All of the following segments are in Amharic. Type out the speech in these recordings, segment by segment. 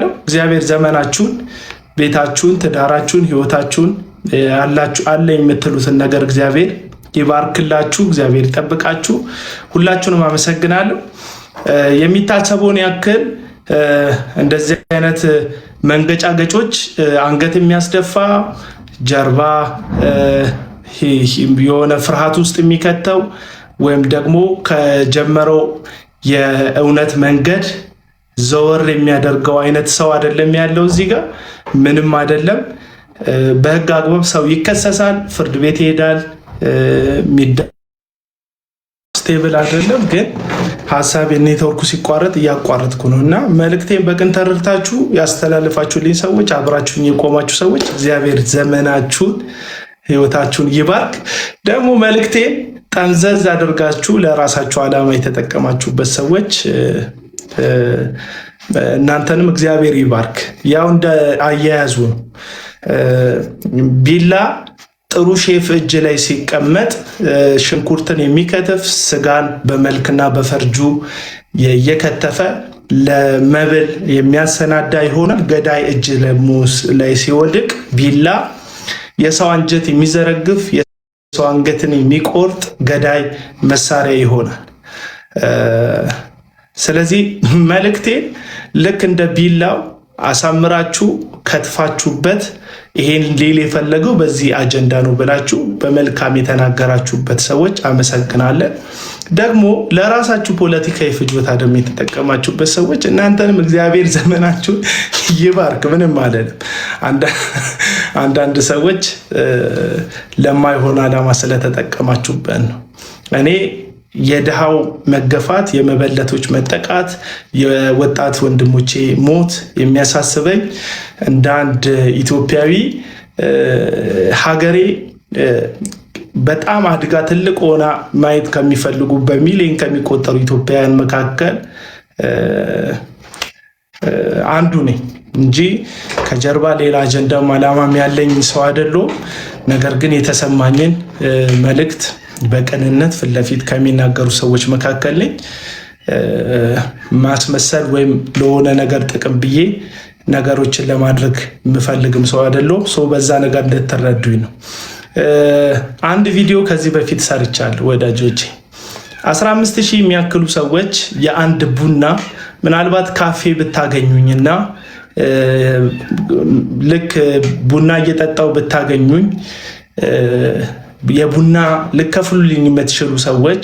አመሰግናለሁ። እግዚአብሔር ዘመናችሁን፣ ቤታችሁን፣ ትዳራችሁን፣ ህይወታችሁን አለ የምትሉትን ነገር እግዚአብሔር ይባርክላችሁ፣ እግዚአብሔር ይጠብቃችሁ። ሁላችሁንም አመሰግናለሁ። የሚታሰበውን ያክል እንደዚህ አይነት መንገጫገጮች አንገት የሚያስደፋ ጀርባ የሆነ ፍርሃት ውስጥ የሚከተው ወይም ደግሞ ከጀመረው የእውነት መንገድ ዘወር የሚያደርገው አይነት ሰው አይደለም ያለው እዚህ ጋር ምንም አይደለም። በህግ አግባብ ሰው ይከሰሳል፣ ፍርድ ቤት ይሄዳል። ስቴብል አይደለም ግን ሐሳብ የኔትወርኩ ሲቋረጥ እያቋረጥኩ ነው እና መልእክቴን በቅን ተረድታችሁ ያስተላልፋችሁልኝ ሰዎች፣ አብራችሁኝ የቆማችሁ ሰዎች እግዚአብሔር ዘመናችሁን ህይወታችሁን ይባርክ። ደግሞ መልእክቴን ጠንዘዝ አድርጋችሁ ለራሳችሁ ዓላማ የተጠቀማችሁበት ሰዎች እናንተንም እግዚአብሔር ይባርክ። ያው እንደ አያያዙ ነው። ቢላ ጥሩ ሼፍ እጅ ላይ ሲቀመጥ ሽንኩርትን የሚከተፍ ስጋን በመልክና በፈርጁ የከተፈ ለመብል የሚያሰናዳ ይሆናል። ገዳይ እጅ ላይ ሲወድቅ ቢላ የሰው አንጀት የሚዘረግፍ የሰው አንገትን የሚቆርጥ ገዳይ መሳሪያ ይሆናል። ስለዚህ መልእክቴን ልክ እንደ ቢላው አሳምራችሁ ከትፋችሁበት ይሄን ሊል የፈለገው በዚህ አጀንዳ ነው ብላችሁ በመልካም የተናገራችሁበት ሰዎች አመሰግናለን። ደግሞ ለራሳችሁ ፖለቲካዊ ፍጆታ ደግሞ የተጠቀማችሁበት ሰዎች እናንተንም እግዚአብሔር ዘመናችሁን ይባርክ። ምንም አይደለም። አንዳንድ ሰዎች ለማይሆን ዓላማ ስለተጠቀማችሁበት ነው። እኔ የድሃው መገፋት፣ የመበለቶች መጠቃት፣ የወጣት ወንድሞቼ ሞት የሚያሳስበኝ እንደ አንድ ኢትዮጵያዊ ሀገሬ በጣም አድጋ ትልቅ ሆና ማየት ከሚፈልጉ በሚሊዮን ከሚቆጠሩ ኢትዮጵያውያን መካከል አንዱ ነኝ እንጂ ከጀርባ ሌላ አጀንዳም ዓላማም ያለኝ ሰው አይደለሁም። ነገር ግን የተሰማኝን መልእክት በቅንነት ፊት ለፊት ከሚናገሩ ሰዎች መካከል ነኝ። ማስመሰል ወይም ለሆነ ነገር ጥቅም ብዬ ነገሮችን ለማድረግ የምፈልግም ሰው አይደለሁም። ሰው በዛ ነገር እንድትረዱኝ ነው። አንድ ቪዲዮ ከዚህ በፊት ሰርቻለሁ ወዳጆቼ። 15,000 የሚያክሉ ሰዎች የአንድ ቡና ምናልባት ካፌ ብታገኙኝና ልክ ቡና እየጠጣው ብታገኙኝ የቡና ልከፍሉልኝ የምትችሉ ሰዎች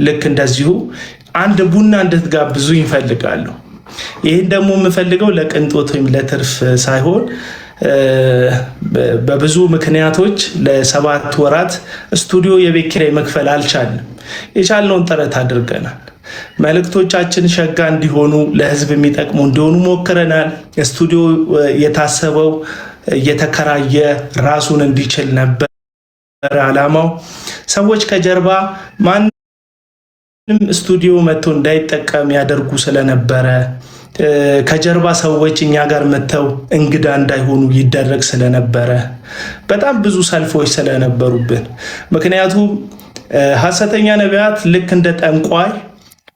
ልክ እንደዚሁ አንድ ቡና እንድትጋብዙ ይፈልጋሉ። ይህን ደግሞ የምፈልገው ለቅንጦት ወይም ለትርፍ ሳይሆን በብዙ ምክንያቶች ለ7 ወራት ስቱዲዮ የቤት ኪራይ መክፈል አልቻልንም። የቻልነውን ጥረት አድርገናል። መልእክቶቻችን ሸጋ እንዲሆኑ ለህዝብ የሚጠቅሙ እንዲሆኑ ሞክረናል። ስቱዲዮ የታሰበው እየተከራየ ራሱን እንዲችል ነበር ዓላማው። ሰዎች ከጀርባ ማንም ስቱዲዮ መጥቶ እንዳይጠቀም ያደርጉ ስለነበረ ከጀርባ ሰዎች እኛ ጋር መጥተው እንግዳ እንዳይሆኑ ይደረግ ስለነበረ በጣም ብዙ ሰልፎች ስለነበሩብን፣ ምክንያቱም ሐሰተኛ ነቢያት ልክ እንደ ጠንቋይ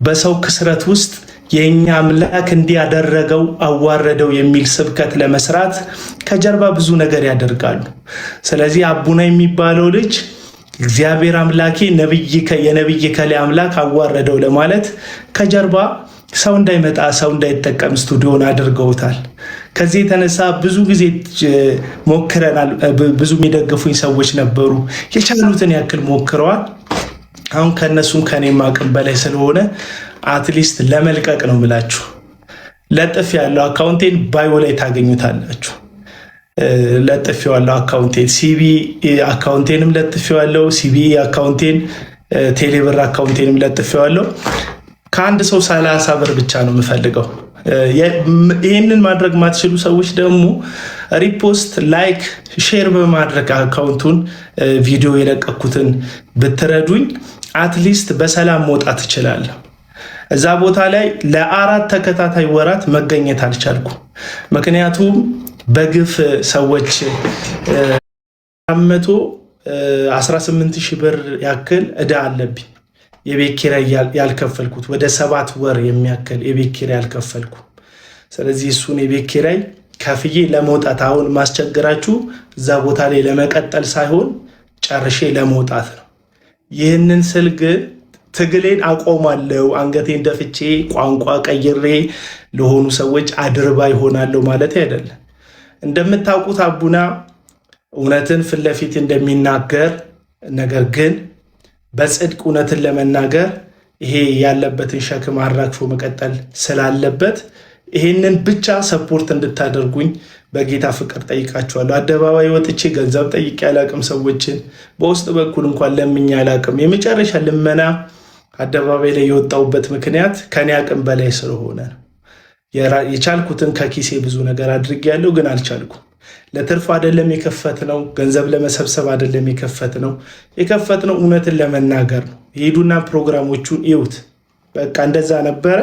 በሰው ክስረት ውስጥ የኛ አምላክ እንዲያደረገው አዋረደው የሚል ስብከት ለመስራት ከጀርባ ብዙ ነገር ያደርጋሉ። ስለዚህ አቡና የሚባለው ልጅ እግዚአብሔር አምላኬ የነብይ ከሌ አምላክ አዋረደው ለማለት ከጀርባ ሰው እንዳይመጣ ሰው እንዳይጠቀም ስቱዲዮን አድርገውታል። ከዚህ የተነሳ ብዙ ጊዜ ሞክረናል። ብዙ የሚደግፉኝ ሰዎች ነበሩ። የቻሉትን ያክል ሞክረዋል። አሁን ከነሱም ከኔም አቅም በላይ ስለሆነ አትሊስት ለመልቀቅ ነው ምላችሁ። ለጥፍ ያለው አካውንቴን ባዮ ላይ ታገኙታላችሁ። ለጥፍ ያለው አካውንቴን ሲቢ አካውንቴንም ለጥፍ ያለው ሲቢ አካውንቴን ቴሌብር አካውንቴንም ለጥፍ ያለው። ከአንድ ሰው 30 ብር ብቻ ነው የምፈልገው። ይህንን ማድረግ ማትችሉ ሰዎች ደግሞ ሪፖስት፣ ላይክ፣ ሼር በማድረግ አካውንቱን ቪዲዮ የለቀኩትን ብትረዱኝ አትሊስት በሰላም መውጣት እችላለሁ። እዛ ቦታ ላይ ለ4 ተከታታይ ወራት መገኘት አልቻልኩ። ምክንያቱም በግፍ ሰዎች 118,000 ብር ያክል ዕዳ አለብኝ። የቤት ኪራይ ያልከፈልኩት ወደ 7 ወር የሚያክል የቤት ኪራይ ያልከፈልኩ። ስለዚህ እሱን የቤት ኪራይ ከፍዬ ለመውጣት አሁን ማስቸግራችሁ እዛ ቦታ ላይ ለመቀጠል ሳይሆን ጨርሼ ለመውጣት ነው። ይህንን ስል ግን ትግሌን አቆማለሁ፣ አንገቴን ደፍቼ ቋንቋ ቀይሬ ለሆኑ ሰዎች አድርባ ይሆናለሁ ማለት አይደለም። እንደምታውቁት አቡና እውነትን ፊት ለፊት እንደሚናገር፣ ነገር ግን በጽድቅ እውነትን ለመናገር ይሄ ያለበትን ሸክም አራግፎ መቀጠል ስላለበት ይሄንን ብቻ ሰፖርት እንድታደርጉኝ በጌታ ፍቅር ጠይቃችኋለሁ። አደባባይ ወጥቼ ገንዘብ ጠይቄ አላቅም። ሰዎችን በውስጥ በኩል እንኳን ለምኜ አላቅም። የመጨረሻ ልመና አደባባይ ላይ የወጣሁበት ምክንያት ከኔ አቅም በላይ ስለሆነ ነው። የቻልኩትን ከኪሴ ብዙ ነገር አድርጌያለሁ፣ ግን አልቻልኩም። ለትርፍ አይደለም የከፈትነው፣ ገንዘብ ለመሰብሰብ አይደለም የከፈትነው። የከፈትነው እውነትን ለመናገር ነው። የሄዱና ፕሮግራሞቹን ይዩት። በቃ እንደዛ ነበረ።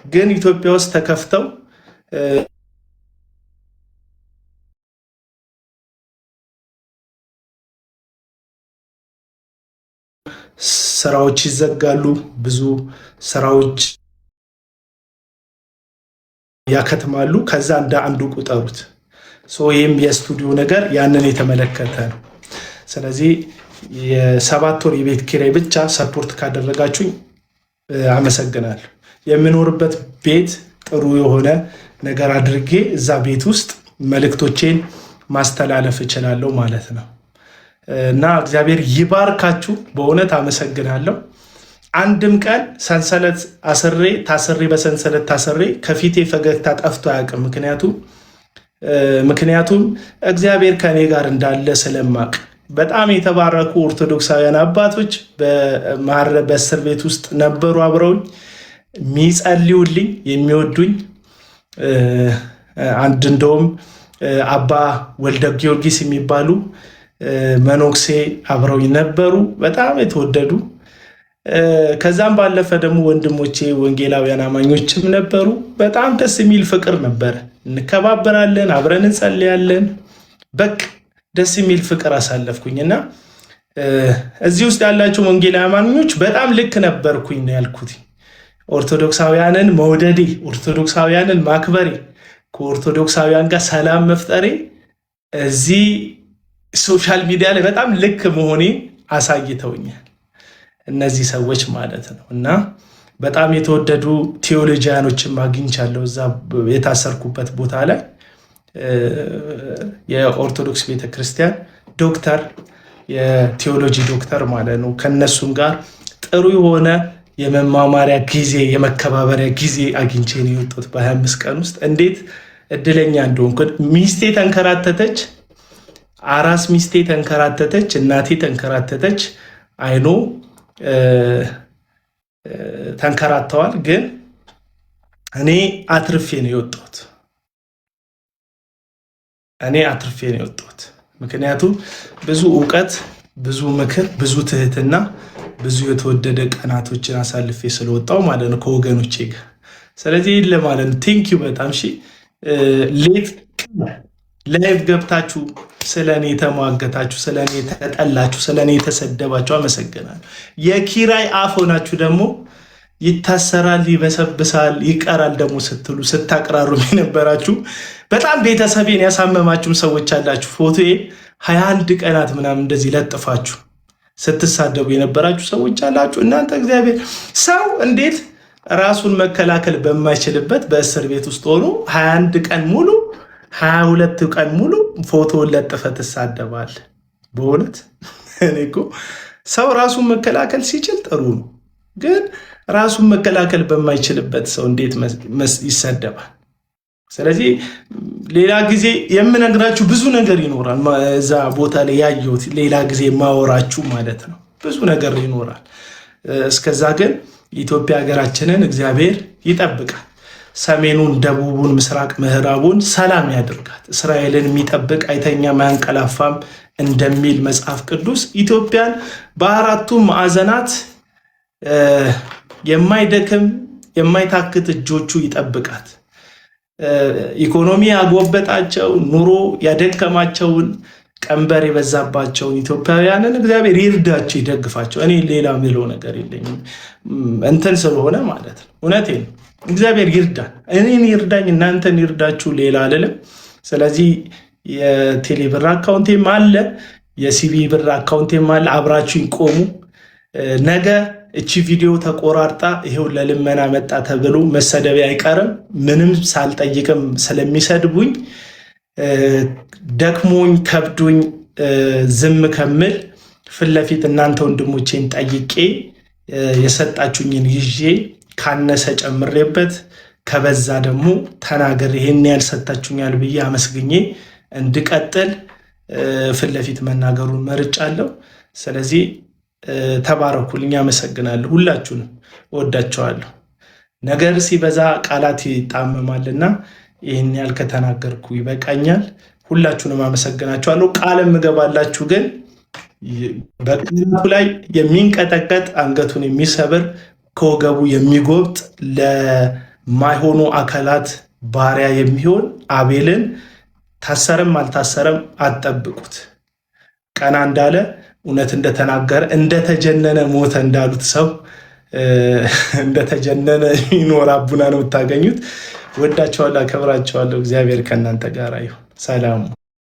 ግን ኢትዮጵያ ውስጥ ተከፍተው ስራዎች ይዘጋሉ፣ ብዙ ስራዎች ያከትማሉ። ከዛ እንደ አንዱ ቁጠሩት። ይህም የስቱዲዮ ነገር ያንን የተመለከተ ነው። ስለዚህ የ7 ወር የቤት ኪራይ ብቻ ሰፖርት ካደረጋችሁኝ አመሰግናለሁ። የምኖርበት ቤት ጥሩ የሆነ ነገር አድርጌ እዛ ቤት ውስጥ መልእክቶቼን ማስተላለፍ እችላለሁ ማለት ነው። እና እግዚአብሔር ይባርካችሁ። በእውነት አመሰግናለሁ። አንድም ቀን ሰንሰለት ታስሬ በሰንሰለት ታስሬ ከፊቴ ፈገግታ ጠፍቶ አያውቅም። ምክንያቱም እግዚአብሔር ከኔ ጋር እንዳለ ስለማቅ በጣም የተባረኩ ኦርቶዶክሳውያን አባቶች በእስር ቤት ውስጥ ነበሩ፣ አብረውኝ የሚጸልዩልኝ የሚወዱኝ። አንድ እንደውም አባ ወልደ ጊዮርጊስ የሚባሉ መኖክሴ አብረውኝ ነበሩ፣ በጣም የተወደዱ። ከዛም ባለፈ ደግሞ ወንድሞቼ ወንጌላውያን አማኞችም ነበሩ። በጣም ደስ የሚል ፍቅር ነበረ። እንከባበራለን፣ አብረን እንጸልያለን። በቃ ደስ የሚል ፍቅር አሳለፍኩኝ እና እዚህ ውስጥ ያላችሁ ወንጌላውያን አማኞች በጣም ልክ ነበርኩኝ ነው ያልኩት። ኦርቶዶክሳውያንን መውደዴ፣ ኦርቶዶክሳውያንን ማክበሬ፣ ከኦርቶዶክሳውያን ጋር ሰላም መፍጠሬ እዚህ ሶሻል ሚዲያ ላይ በጣም ልክ መሆኔ አሳይተውኛል እነዚህ ሰዎች ማለት ነው። እና በጣም የተወደዱ ቴዎሎጂያኖችን አግኝቻለሁ እዛ የታሰርኩበት ቦታ ላይ። የኦርቶዶክስ ቤተክርስቲያን ዶክተር፣ የቴዎሎጂ ዶክተር ማለት ነው። ከነሱም ጋር ጥሩ የሆነ የመማማሪያ ጊዜ፣ የመከባበሪያ ጊዜ አግኝቼ ነው የወጡት በ25 ቀን ውስጥ። እንዴት እድለኛ እንደሆንኩ። ሚስቴ ተንከራተተች፣ አራስ ሚስቴ ተንከራተተች፣ እናቴ ተንከራተተች። አይኖ ተንከራተዋል፣ ግን እኔ አትርፌ ነው የወጣሁት። ምክንያቱም ብዙ እውቀት፣ ብዙ ምክር፣ ብዙ ትህትና፣ ብዙ የተወደደ ቀናቶችን አሳልፌ ስለወጣው ማለት ነው ከወገኖቼ ጋር። ስለዚህ ለማለት ነው ቴንኪዩ በጣም እሺ። ላይቭ ገብታችሁ ስለኔ የተሟገታችሁ፣ ስለኔ የተጠላችሁ፣ ስለኔ የተሰደባችሁ አመሰግናለሁ። የኪራይ አፍ ሆናችሁ ደግሞ ይታሰራል፣ ይበሰብሳል፣ ይቀራል ደግሞ ስትሉ ስታቅራሩ የነበራችሁ በጣም ቤተሰቤን ያሳመማችሁም ሰዎች አላችሁ። ፎቶዬ 21 ቀናት ምናምን እንደዚህ ለጥፋችሁ ስትሳደቡ የነበራችሁ ሰዎች አላችሁ። እናንተ እግዚአብሔር ሰው እንዴት ራሱን መከላከል በማይችልበት በእስር ቤት ውስጥ ሆኖ 21 ቀን ሙሉ 22 ቀን ሙሉ ፎቶውን ለጥፈ ትሳደባል? በእውነት እኔ እኮ ሰው ራሱን መከላከል ሲችል ጥሩ ነው፣ ግን ራሱን መከላከል በማይችልበት ሰው እንዴት ይሰደባል? ስለዚህ ሌላ ጊዜ የምነግራችሁ ብዙ ነገር ይኖራል። እዛ ቦታ ላይ ያየሁት ሌላ ጊዜ ማወራችሁ ማለት ነው ብዙ ነገር ይኖራል። እስከዛ ግን ኢትዮጵያ ሀገራችንን እግዚአብሔር ይጠብቃል። ሰሜኑን፣ ደቡቡን፣ ምስራቅ ምዕራቡን ሰላም ያድርጋት። እስራኤልን የሚጠብቅ አይተኛም አያንቀላፋም እንደሚል መጽሐፍ ቅዱስ ኢትዮጵያን በአራቱም ማዕዘናት የማይደክም የማይታክት እጆቹ ይጠብቃት። ኢኮኖሚ ያጎበጣቸው፣ ኑሮ ያደከማቸውን፣ ቀንበር የበዛባቸውን ኢትዮጵያውያንን እግዚአብሔር ይርዳቸው፣ ይደግፋቸው። እኔ ሌላ ምለው ነገር የለኝም እንትን ስለሆነ ማለት ነው። እውነቴን ነው። እግዚአብሔር ይርዳን፣ እኔን ይርዳኝ፣ እናንተን ይርዳችሁ፣ ሌላ አልልም። ስለዚህ የቴሌ ብር አካውንቴም አለ፣ የሲቢ ብር አካውንቴም አለ። አብራችሁኝ ቆሙ። ነገ እቺ ቪዲዮ ተቆራርጣ ይሄው ለልመና መጣ ተብሎ መሰደቢያ አይቀርም። ምንም ሳልጠይቅም ስለሚሰድቡኝ ደክሞኝ ከብዶኝ ዝም ከምል ፊት ለፊት እናንተ ወንድሞቼን ጠይቄ የሰጣችሁኝን ይዤ ካነሰ ጨምሬበት ከበዛ ደግሞ ተናገር ይሄን ያልሰጣችሁኛል ብዬ አመስግኜ እንድቀጥል ፊት ለፊት መናገሩን መርጫለሁ። ስለዚህ ተባረኩልኝ። አመሰግናለሁ። ሁላችሁንም እወዳቸዋለሁ። ነገር ሲበዛ ቃላት ይጣመማልና ይህን ያህል ከተናገርኩ ይበቃኛል። ሁላችሁንም አመሰግናችኋለሁ። ቃል የምገባላችሁ ግን በቃላቱ ላይ የሚንቀጠቀጥ አንገቱን የሚሰብር ከወገቡ የሚጎብጥ ለማይሆኑ አካላት ባሪያ የሚሆን አቤልን ታሰረም አልታሰረም አትጠብቁት። ቀና እንዳለ እውነት እንደተናገረ እንደተጀነነ ሞተ እንዳሉት ሰው እንደተጀነነ ይኖር አቡና ነው የምታገኙት። ወዳቸዋለሁ፣ አከብራቸዋለሁ። እግዚአብሔር ከእናንተ ጋር ይሁን። ሰላሙ